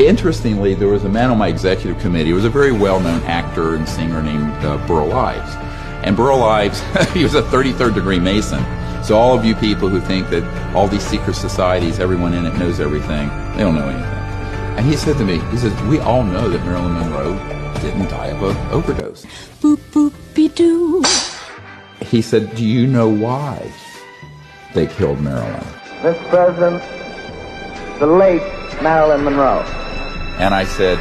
Interestingly, there was a man on my executive committee. He was a very well-known actor and singer named Burl Ives. And Burl Ives, he was a 33rd degree Mason. So all of you people who think that all these secret societies, everyone in it knows everything, they don't know anything. And he said to me, he says, we all know that Marilyn Monroe didn't die of an overdose. Boop, boop-be-doo. He said, do you know why they killed Marilyn? Mr. President, the late Marilyn Monroe. And I said,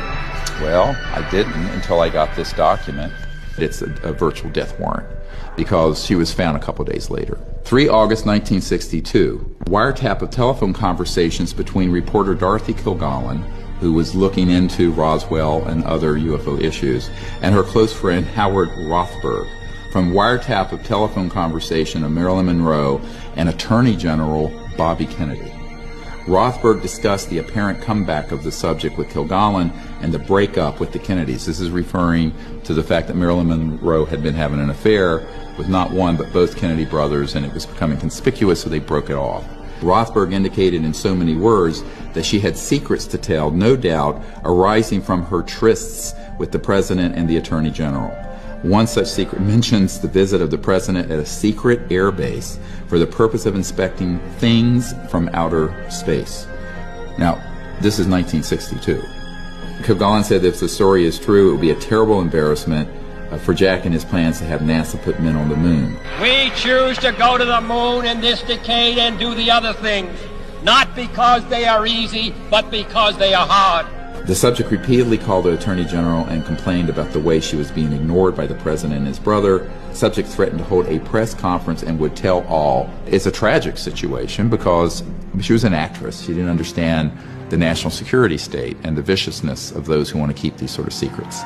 well, I didn't until I got this document. It's a virtual death warrant because she was found a couple days later. 3 August 1962, wiretap of telephone conversations between reporter Dorothy Kilgallen, who was looking into Roswell and other UFO issues, and her close friend Howard Rothberg, from wiretap of telephone conversation of Marilyn Monroe and Attorney General Bobby Kennedy. Rothberg discussed the apparent comeback of the subject with Kilgallen and the breakup with the Kennedys. This is referring to the fact that Marilyn Monroe had been having an affair with not one but both Kennedy brothers, and it was becoming conspicuous, so they broke it off. Rothberg indicated in so many words that she had secrets to tell, no doubt arising from her trysts with the President and the Attorney General. One such secret mentions the visit of the President at a secret air base for the purpose of inspecting things from outer space. Now, this is 1962. Kilgallen said that if the story is true, it would be a terrible embarrassment for Jack and his plans to have NASA put men on the moon. We choose to go to the moon in this decade and do the other things, not because they are easy, but because they are hard. The subject repeatedly called the Attorney General and complained about the way she was being ignored by the President and his brother. The subject threatened to hold a press conference and would tell all. It's a tragic situation because she was an actress. She didn't understand the national security state and the viciousness of those who want to keep these sort of secrets.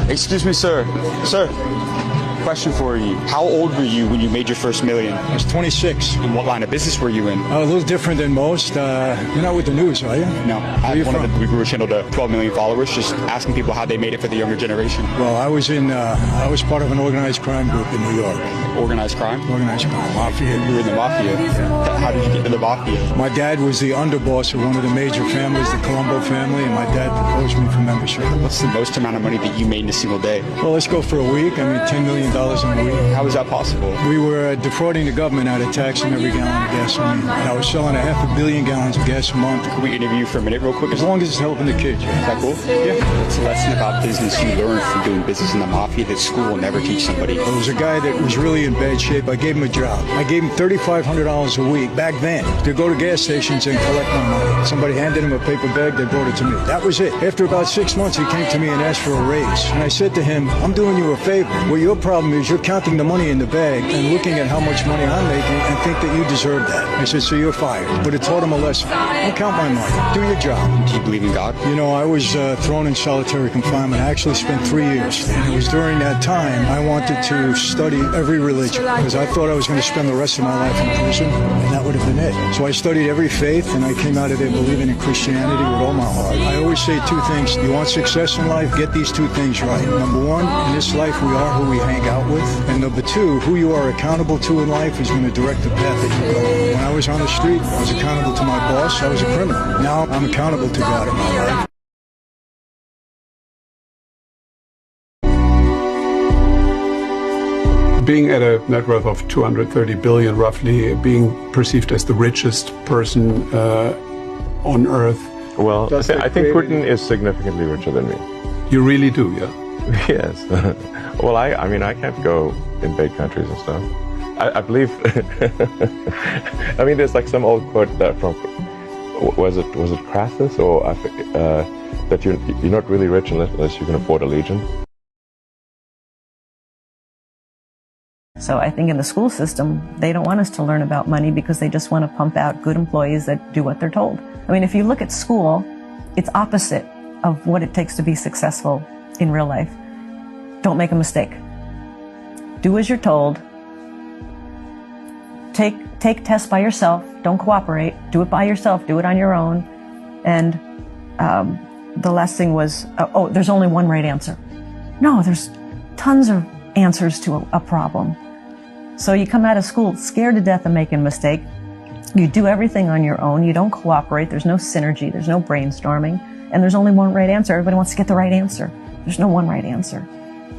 Excuse me, sir. Sir, question for you. How old were you when you made your first million? I was 26. And what line of business were you in? A little different than most. You're not with the news, are you? No. I have one of the Greer channel to 12 million followers, just asking people how they made it for the younger generation. Well, I was part of an organized crime group in New York. Organized crime? Organized crime. Mafia. You were in the Mafia? Yeah. How did you get to the Mafia? My dad was the underboss of one of the major families, the Colombo family, and my dad proposed me for membership. What's the most amount of money that you made in a single day? Well, let's go for a week. I mean, $10 million in a week. How is that possible? We were defrauding the government out of taxing every gallon of gasoline. And I was selling 500 million gallons of gas a month. Can we interview you for a minute real quick? As long as it's helping the kids, yeah. Is that cool? Yeah. It's a lesson about business you learn from doing business in the Mafia that school will never teach somebody. There was a guy that was really in bad shape. I gave him a job. I gave him $3,500 a week back then to go to gas stations and collect my money. Somebody handed him a paper bag. They brought it to me. That was it. After about 6 months, he came to me and asked for a raise. And I said to him, I'm doing you a favor. Well, your problem is you're counting the money in the bag and looking at how much money I'm making and think that you deserve that. I said, so you're fired. But it taught him a lesson. Don't count my money. Do your job. Do you believe in God? You know, I was thrown in solitary confinement. I actually spent 3 years. And it was during that time I wanted to study every religion because I thought I was going to spend the rest of my life in prison, and that would have been it. So I studied every faith, and I came out of there believing in Christianity with all my heart. I always say 2 things. You want success in life? Get these 2 things right. Number 1, in this life we are who we hang out with. And number 2, who you are accountable to in life is going to direct the path that you go. When I was on the street, I was accountable to my boss. I was a criminal. Now I'm accountable to God in my life. Being at a net worth of 230 billion, roughly, being perceived as the richest person on Earth. Well, I think Putin is significantly richer than me. You really do, yeah? Yes. Well, I mean, I can't go invade countries and stuff. I believe. I mean, there's like some old quote from was it Crassus or that you're not really rich unless you can afford a legion. So I think in the school system, they don't want us to learn about money because they just want to pump out good employees that do what they're told. I mean, if you look at school, it's opposite of what it takes to be successful in real life. Don't make a mistake. Do as you're told. Take tests by yourself. Don't cooperate. Do it by yourself. Do it on your own. And the last thing was, there's only one right answer. No, there's tons of answers to a problem. So you come out of school scared to death of making a mistake, You do everything on your own. You don't cooperate. There's no synergy. There's no brainstorming. And there's only one right answer. Everybody wants to get the right answer. There's no one right answer.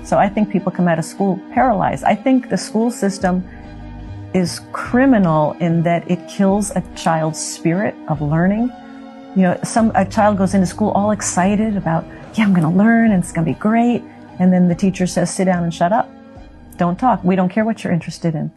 So I think people come out of school paralyzed. I think the school system is criminal in that it kills a child's spirit of learning. You know, a child goes into school all excited about, yeah, I'm going to learn and it's going to be great. And then the teacher says, sit down and shut up. Don't talk. We don't care what you're interested in.